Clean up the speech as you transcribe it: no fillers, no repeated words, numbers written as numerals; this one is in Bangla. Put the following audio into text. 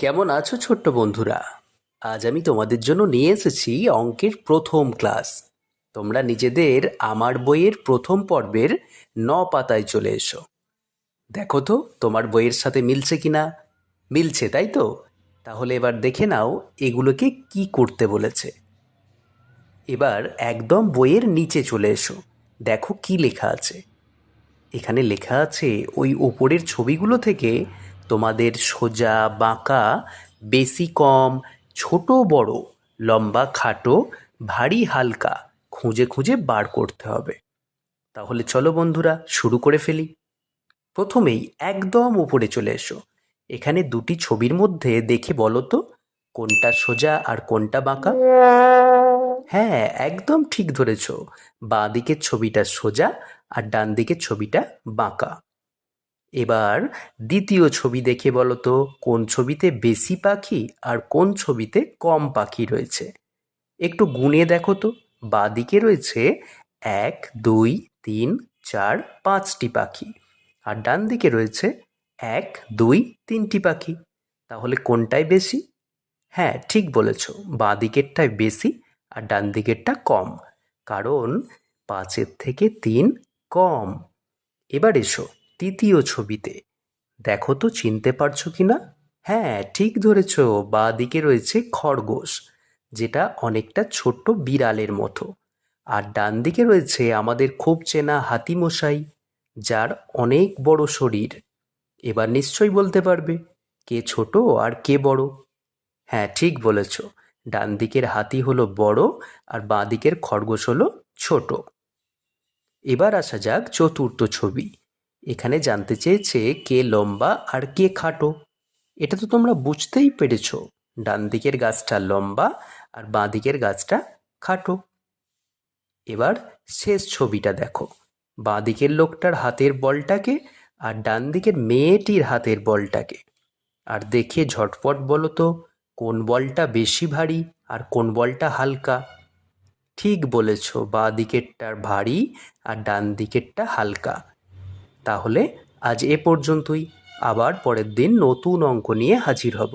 কেমন আছো ছোট্ট বন্ধুরা? আজ আমি তোমাদের জন্য নিয়ে এসেছি অঙ্কের প্রথম ক্লাস। তোমরা নিজেদের আমার বইয়ের প্রথম পর্বের 9 পাতায় চলে এসো। দেখো তো তোমার বইয়ের সাথে মিলছে কিনা। মিলছে, তাই তো? তাহলে এবার দেখে নাও এগুলোকে কি করতে বলেছে। এবার একদম বইয়ের নিচে চলে এসো। দেখো কি লেখা আছে। এখানে লেখা আছে ওই ওপরের ছবিগুলো থেকে তোমাদের সোজা বাঁকা, বেশি কম, ছোট বড়, লম্বা খাটো, ভারী হালকা খুঁজে খুঁজে বার করতে হবে। তাহলে চলো বন্ধুরা শুরু করে ফেলি। প্রথমেই একদম উপরে চলে এসো। এখানে দুটি ছবির মধ্যে দেখে বলো তো কোনটা সোজা আর কোনটা বাঁকা। হ্যাঁ, একদম ঠিক ধরেছ। বাঁ দিকের ছবিটা সোজা আর ডান দিকের ছবিটা বাঁকা। এবার দ্বিতীয় ছবি দেখে বলো তো কোন ছবিতে বেশি পাখি আর কোন ছবিতে কম পাখি রয়েছে। একটু গুনে দেখো তো। বাঁ দিকে রয়েছে 1, 2, 3, 4, 5টি পাখি, আর ডান দিকে রয়েছে 1, 2, 3টি পাখি। তাহলে কোনটায় বেশি? হ্যাঁ, ঠিক বলেছ। বাঁ দিকেরটায় বেশি আর ডান দিকেরটা কম, কারণ 5-এর থেকে 3 কম। এবার এসো তৃতীয় ছবিতে। দেখো তো চিনতে পারছো কিনা। হ্যাঁ, ঠিক ধরেছ। বাঁ দিকে রয়েছে খরগোশ, যেটা অনেকটা ছোট্ট বিড়ালের মতো। আর ডান দিকে রয়েছে আমাদের খুব চেনা হাতিমশাই, যার অনেক বড় শরীর। এবার নিশ্চয়ই বলতে পারবে কে ছোট আর কে বড়। হ্যাঁ, ঠিক বলেছ। ডান দিকের হাতি হলো বড় আর বাঁ দিকের খরগোশ হলো ছোট। এবার আসা যাক চতুর্থ ছবি। এখানে জানতে চেয়েছে কে লম্বা আর কে খাটো। এটা তো তোমরা বুঝতেই পেরেছো। ডান দিকের গাছটা লম্বা আর বাঁ দিকের গাছটা খাটো। এবার শেষ ছবিটা দেখো। বাঁ দিকের লোকটার হাতের বলটাকে আর ডান দিকের মেয়েটির হাতের বলটাকে। আর দেখে ঝটপট বলো তো কোন বলটা বেশি ভারী আর কোন বলটা হালকা। ঠিক বলেছ, বাঁ দিকেরটা ভারী আর ডান দিকেরটা হালকা। তাহলে আজ এ পর্যন্তই। আবার পরের দিন নতুন অঙ্ক নিয়ে হাজির হব।